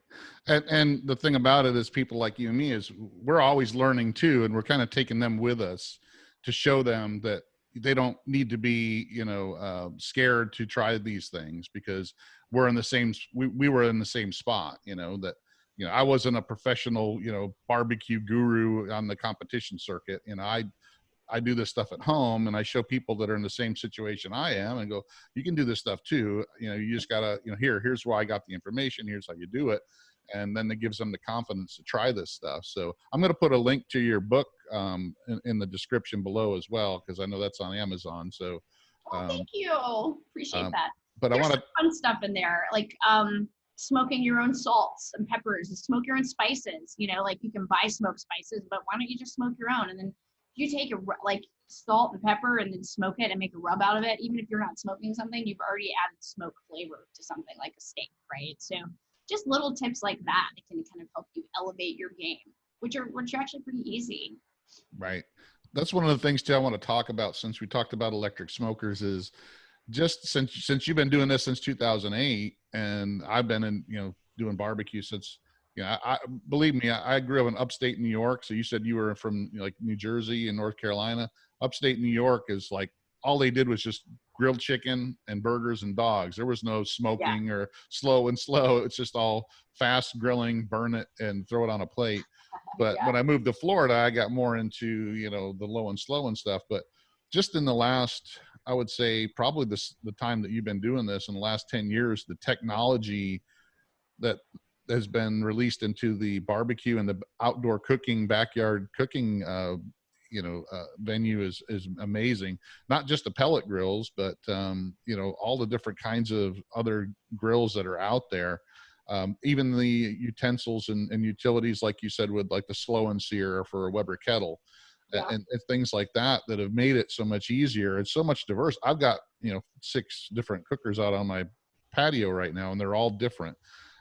And the thing about it is, people like you and me, is we're always learning too, and we're kind of taking them with us to show them that they don't need to be, you know, scared to try these things, because we're in the same, we were in the same spot, you know, that, you know, I wasn't a professional, you know, barbecue guru on the competition circuit. You know, I do this stuff at home, and I show people that are in the same situation I am and go, you can do this stuff too. You know, you just gotta, you know, here's where I got the information. Here's how you do it. And then it gives them the confidence to try this stuff. So I'm going to put a link to your book in the description below as well, because I know that's on Amazon. So Thank you. Appreciate that. But There's I want some fun stuff in there, like smoking your own salts and peppers, and smoke your own spices. You know, like you can buy smoked spices, but why don't you just smoke your own? And then you take like salt and pepper and then smoke it and make a rub out of it. Even if you're not smoking something, you've already added smoke flavor to something like a steak, right? So just little tips like that can kind of help you elevate your game, which are actually pretty easy. Right. That's one of the things too I want to talk about, since we talked about electric smokers, is just since you've been doing this since 2008, and I've been in, you know, doing barbecue since, you know, I believe me, I grew up in upstate New York. So you said you were from, you know, like New Jersey and North Carolina. Upstate New York is like, all they did was just grilled chicken and burgers and dogs. There was no smoking or slow. It's just all fast grilling, burn it and throw it on a plate. But when I moved to Florida, I got more into, you know, the low and slow and stuff. But just in the last, I would say probably the time that you've been doing this, in the last 10 years, the technology that has been released into the barbecue and the outdoor cooking, backyard cooking, venue is amazing. Not just the pellet grills, but you know, all the different kinds of other grills that are out there. Even the utensils and utilities, like you said, with like the slow and sear for a Weber kettle, and things like that have made it so much easier. It's so much diverse. I've got, you know, 6 different cookers out on my patio right now, and they're all different,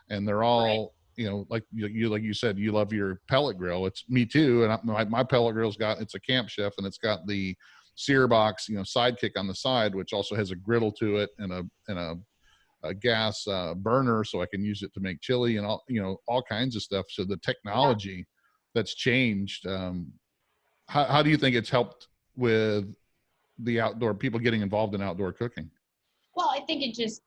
and they're all, you know, like you said, you love your pellet grill. It's me too. And my pellet grill's it's a Camp Chef, and it's got the sear box, you know, sidekick on the side, which also has a griddle to it and a gas burner, so I can use it to make chili and all, you know, all kinds of stuff. So the technology that's changed. How do you think it's helped with the outdoor people getting involved in outdoor cooking? Well, I think it just,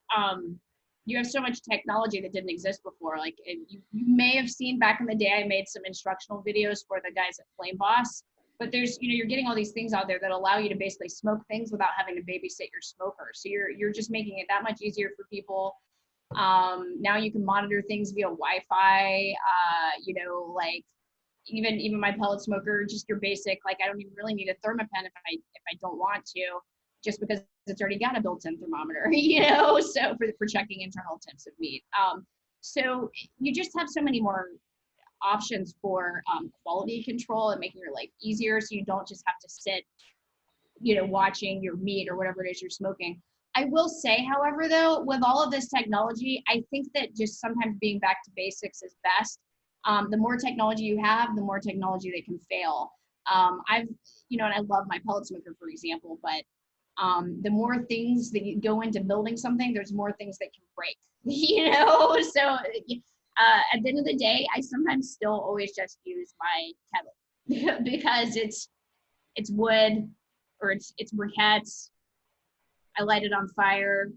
you have so much technology that didn't exist before. Like you may have seen back in the day, I made some instructional videos for the guys at Flame Boss, but there's, you know, you're getting all these things out there that allow you to basically smoke things without having to babysit your smoker. So you're just making it that much easier for people. Now you can monitor things via Wi-Fi, you know, like even my pellet smoker, just your basic, like I don't even really need a thermopen if I don't want to, just because it's already got a built-in thermometer, you know, so for checking internal temps of meat. So you just have so many more options for quality control and making your life easier, so you don't just have to sit watching your meat or whatever it is you're smoking. I will say, however, though, with all of this technology, I think that just sometimes being back to basics is best. The more technology you have, the more technology that can fail. And I love my pellet smoker, for example, but the more things that you go into building something, there's more things that can break, So at the end of the day, I sometimes still always just use my kettle because it's wood or it's briquettes. I light it on fire.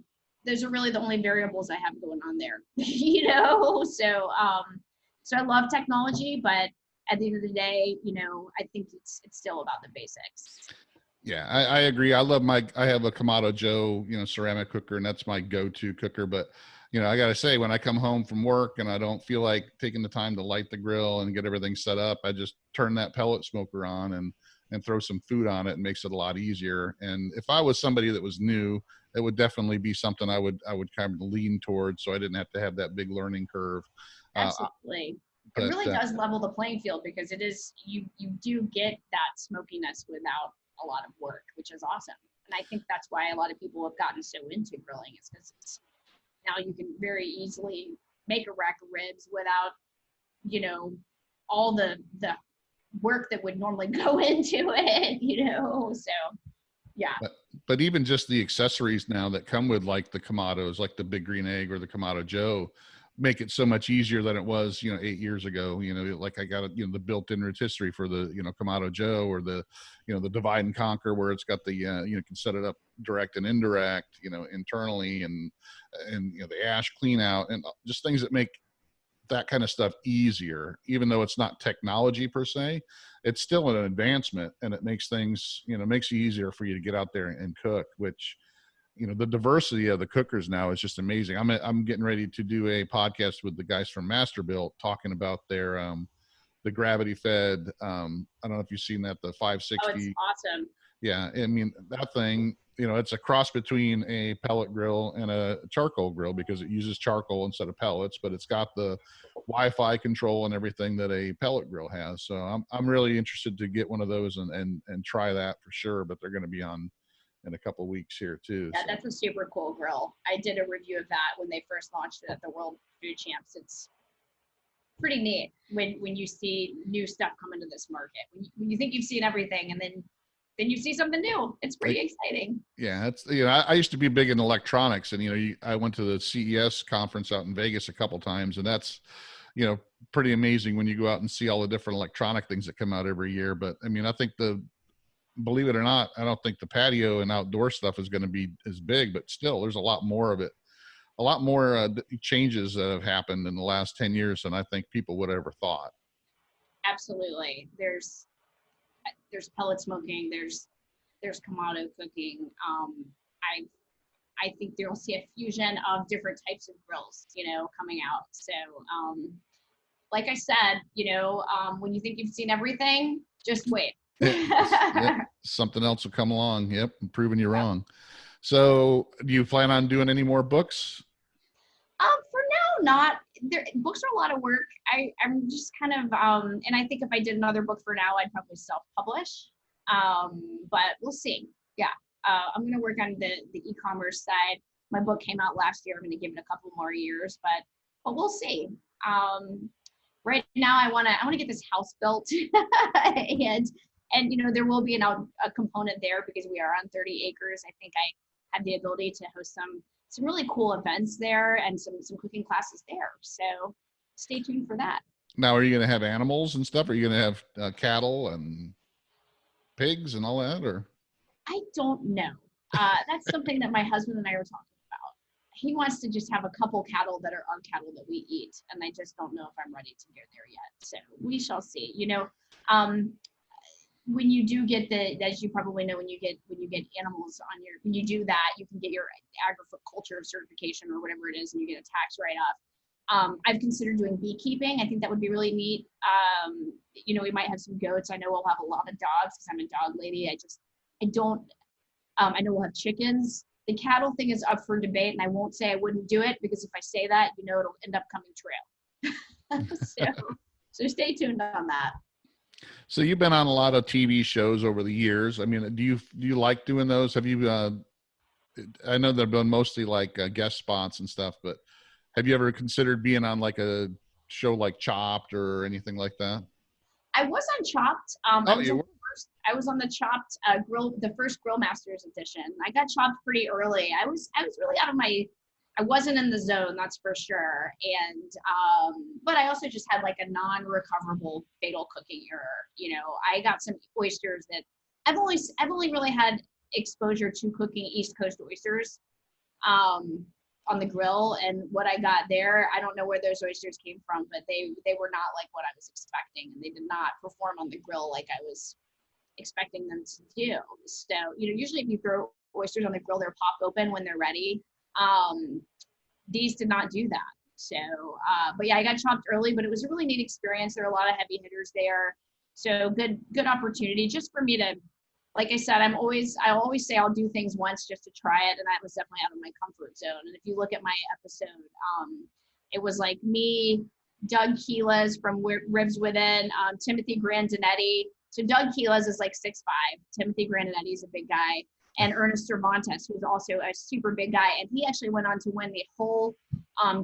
Those are really the only variables I have going on there, So I love technology, but at the end of the day, I think it's still about the basics. Yeah, I agree. I have a Kamado Joe, ceramic cooker, and that's my go-to cooker. But, I got to say, when I come home from work and I don't feel like taking the time to light the grill and get everything set up, I just turn that pellet smoker on and throw some food on it, and makes it a lot easier. And if I was somebody that was new, it would definitely be something I would kind of lean towards, so I didn't have to have that big learning curve. Absolutely. It really does level the playing field, because it is, you do get that smokiness without a lot of work, which is awesome. And I think that's why a lot of people have gotten so into grilling, is because now you can very easily make a rack of ribs without, all the work that would normally go into it, so yeah. But even just the accessories now that come with, like the Kamados, like the Big Green Egg or the Kamado Joe, make it so much easier than it was, 8 years ago. Like I got the built-in rotisserie for the Kamado Joe, or the the Divide and Conquer, where it's got the you can set it up direct and indirect, internally, and the ash clean out, and just things that make that kind of stuff easier. Even though it's not technology per se, it's still an advancement, and it makes things, makes it easier for you to get out there and cook, which, the diversity of the cookers now is just amazing. I'm getting ready to do a podcast with the guys from Masterbuilt, talking about their the gravity fed, I don't know if you've seen that, the 560. Oh, it's awesome. Yeah, I mean, that thing, it's a cross between a pellet grill and a charcoal grill, because it uses charcoal instead of pellets, but it's got the Wi-Fi control and everything that a pellet grill has. So I'm really interested to get one of those and try that for sure. But they're going to be on in a couple of weeks here too. Yeah, so that's a super cool grill. I did a review of that when they first launched it at the World Food Champs. It's pretty neat when you see new stuff come into this market. When you think you've seen everything, and then you see something new. It's pretty exciting. Yeah, it's I used to be big in electronics, and I went to the CES conference out in Vegas a couple times, and that's pretty amazing when you go out and see all the different electronic things that come out every year. But I mean, I think believe it or not, I don't think the patio and outdoor stuff is going to be as big, but still, there's a lot more of it. A lot more changes that have happened in the last 10 years than I think people would have ever thought. Absolutely. There's pellet smoking. There's Kamado cooking. I think you'll see a fusion of different types of grills, coming out. So, like I said, when you think you've seen everything, just wait. Yep. Something else will come along. Yep, proving you wrong. So, do you plan on doing any more books? For now, not. Books are a lot of work. I'm just kind of, and I think if I did another book for now, I'd probably self-publish. But we'll see. Yeah, I'm going to work on the e-commerce side. My book came out last year. I'm going to give it a couple more years, but we'll see. Right now, I want to get this house built, and there will be a component there, because we are on 30 acres. I think I have the ability to host some really cool events there, and some cooking classes there. So stay tuned for that. Now, are you going to have animals and stuff? Are you going to have cattle and pigs and all that, or? I don't know. That's something that my husband and I are talking about. He wants to just have a couple cattle that are our cattle that we eat, and I just don't know if I'm ready to go there yet. So we shall see. When you do get as you probably know, when you get animals when you do that, you can get your agriculture certification or whatever it is, and you get a tax write-off. I've considered doing beekeeping. I think that would be really neat. We might have some goats. I know we'll have a lot of dogs, because I'm a dog lady. I know we'll have chickens. The cattle thing is up for debate, and I won't say I wouldn't do it, because if I say that, it'll end up coming true. So stay tuned on that. So you've been on a lot of TV shows over the years. I mean, do you like doing those? Have you? I know they've been mostly like guest spots and stuff, but have you ever considered being on like a show like Chopped or anything like that? I was on Chopped. Oh, you were? I was on the Chopped grill, the first Grill Masters edition. I got Chopped pretty early. I was really out of my, I wasn't in the zone, that's for sure. And but I also just had like a non-recoverable fatal cooking error. You know, I got some oysters that I've only really had exposure to cooking East Coast oysters on the grill, and what I got there, I don't know where those oysters came from, but they were not like what I was expecting, and they did not perform on the grill like I was expecting them to do. So, you know, usually if you throw oysters on the grill, they're popped open when they're ready. These did not do that. So, but yeah, I got Chopped early, but it was a really neat experience. There were a lot of heavy hitters there. So good opportunity just for me to, like I said, I always say I'll do things once just to try it. And that was definitely out of my comfort zone. And if you look at my episode, it was like me, Doug Keelas from Ribs Within, Timothy Grandinetti. So Doug Keelas is like 6'5". Timothy Grandinetti is a big guy. And Ernest Cervantes, who's also a super big guy. And he actually went on to win the whole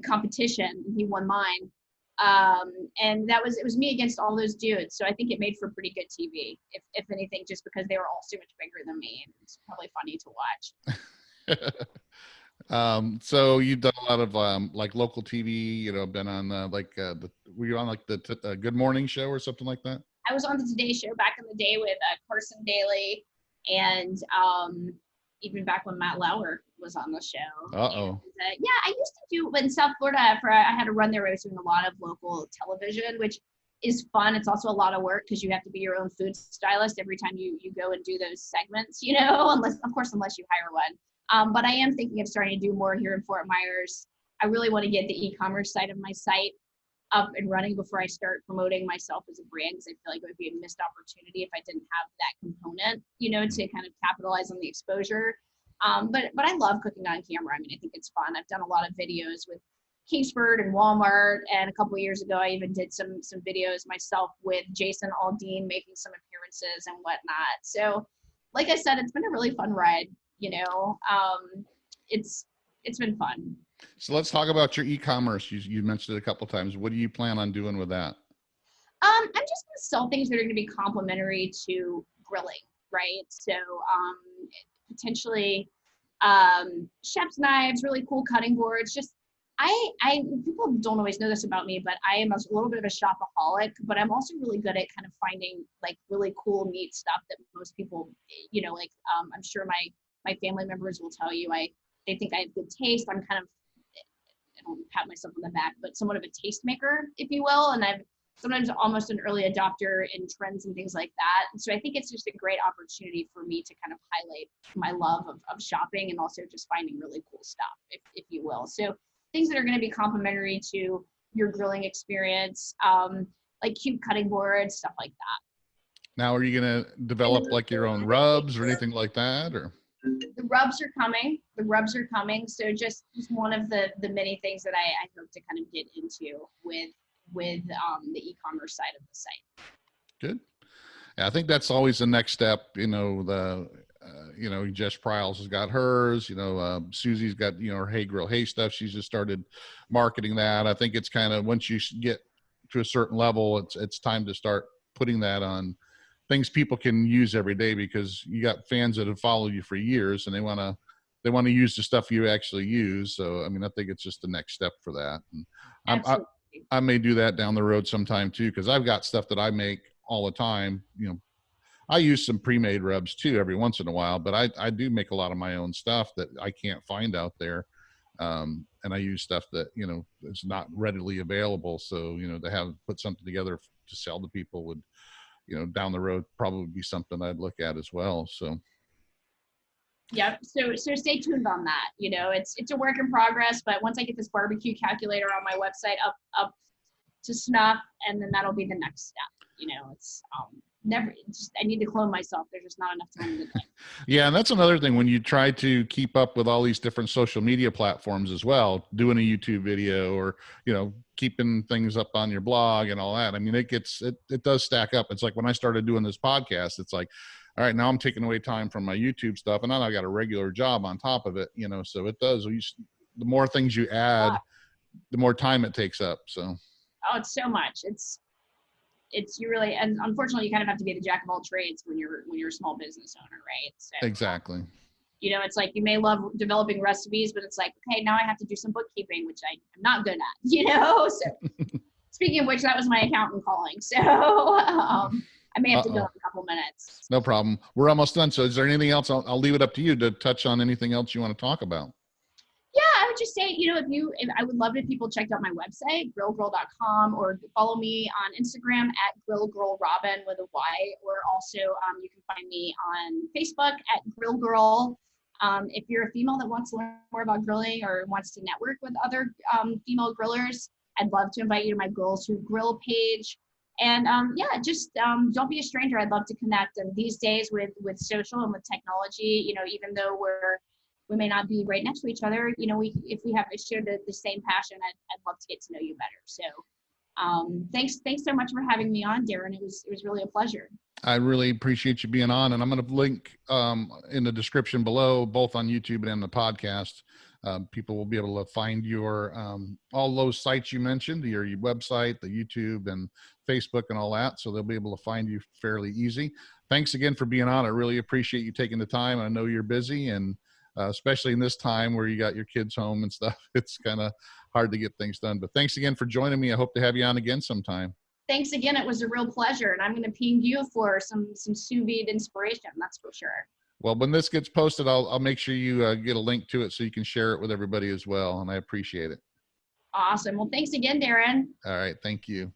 competition. He won mine. And it was me against all those dudes. So I think it made for pretty good TV, if anything, just because they were all so much bigger than me. And it's probably funny to watch. So you've done a lot of like local TV, you know, been on were you on like the Good Morning Show or something like that? I was on the Today Show back in the day with Carson Daly, and even back when Matt Lauer was on the show. Uh-oh. And, yeah, I used to do, but in South Florida, I had to run there, I was doing a lot of local television, which is fun. It's also a lot of work because you have to be your own food stylist every time you go and do those segments, you know, unless you hire one. But I am thinking of starting to do more here in Fort Myers. I really want to get the e-commerce side of my site up and running before I start promoting myself as a brand, because I feel like it would be a missed opportunity if I didn't have that component, you know, to kind of capitalize on the exposure. But I love cooking on camera. I mean, I think it's fun. I've done a lot of videos with Kingsford and Walmart, and a couple of years ago, I even did some videos myself with Jason Aldean making some appearances and whatnot. So, like I said, it's been a really fun ride. You know, it's been fun. So let's talk about your e-commerce. You mentioned it a couple of times. What do you plan on doing with that? I'm just going to sell things that are going to be complementary to grilling, right? So potentially chef's knives, really cool cutting boards. Just I people don't always know this about me, but I am a little bit of a shopaholic, but I'm also really good at kind of finding like really cool, neat stuff that most people, you know, like I'm sure my family members will tell you they think I have good taste. I'm kind of, I don't pat myself on the back, but somewhat of a tastemaker, if you will. And I'm sometimes almost an early adopter in trends and things like that. And so I think it's just a great opportunity for me to kind of highlight my love of shopping and also just finding really cool stuff, if you will. So things that are going to be complementary to your grilling experience, like cute cutting boards, stuff like that. Now, are you going to develop like your own rubs or anything like that, or? The rubs are coming. So just one of the many things that I hope to kind of get into with the e-commerce side of the site. Good. Yeah, I think that's always the next step. You know, Jess Pryles has got hers. You know, Susie's got, you know, her Hey Grill Hey stuff. She's just started marketing that. I think it's kind of, once you get to a certain level, it's time to start putting that on things people can use every day, because you got fans that have followed you for years and they want to use the stuff you actually use. So, I mean, I think it's just the next step for that. And I may do that down the road sometime too, because I've got stuff that I make all the time. You know, I use some pre-made rubs too every once in a while, but I do make a lot of my own stuff that I can't find out there. And I use stuff that, you know, is not readily available. So, you know, to put something together to sell to people would, you know, down the road probably be something I'd look at as well. So. Yep. So stay tuned on that. You know, it's a work in progress, but once I get this barbecue calculator on my website up to snuff, and then that'll be the next step. You know, it's I need to clone myself. There's just not enough time in the day. Yeah. And that's another thing when you try to keep up with all these different social media platforms as well, doing a YouTube video or, keeping things up on your blog and all that. I mean, it does stack up. It's like when I started doing this podcast, it's like, all right, now I'm taking away time from my YouTube stuff and now I got a regular job on top of it, so it does. The more things you add, the more time it takes up. So. Oh, it's so much. You really, and unfortunately you kind of have to be the jack of all trades when you're a small business owner, right? So, exactly. It's like you may love developing recipes, but it's like, okay, now I have to do some bookkeeping, which I'm not good at, So speaking of which, that was my accountant calling. So I may have to go in a couple minutes. No problem. We're almost done. So is there anything else? I'll leave it up to you to touch on anything else you want to talk about. Yeah, I would just say, if I would love it if people checked out my website, grillgirl.com, or follow me on Instagram at grillgirlrobyn with a Y, or also you can find me on Facebook at grillgirl. If you're a female that wants to learn more about grilling or wants to network with other female grillers, I'd love to invite you to my Girls Who Grill page. And just don't be a stranger. I'd love to connect. And these days with social and with technology, even though we may not be right next to each other, if we have shared the same passion, I'd love to get to know you better. So thanks so much for having me on, Darren. It was really a pleasure. I really appreciate you being on, and I'm going to link in the description below, both on YouTube and the podcast. People will be able to find your all those sites you mentioned, your website, the YouTube and Facebook and all that. So they'll be able to find you fairly easy. Thanks again for being on. I really appreciate you taking the time. I know you're busy, and especially in this time where you got your kids home and stuff, it's kind of hard to get things done. But thanks again for joining me. I hope to have you on again sometime. Thanks again. It was a real pleasure. And I'm going to ping you for some sous vide inspiration. That's for sure. Well, when this gets posted, I'll make sure you get a link to it so you can share it with everybody as well. And I appreciate it. Awesome. Well, thanks again, Darren. All right. Thank you.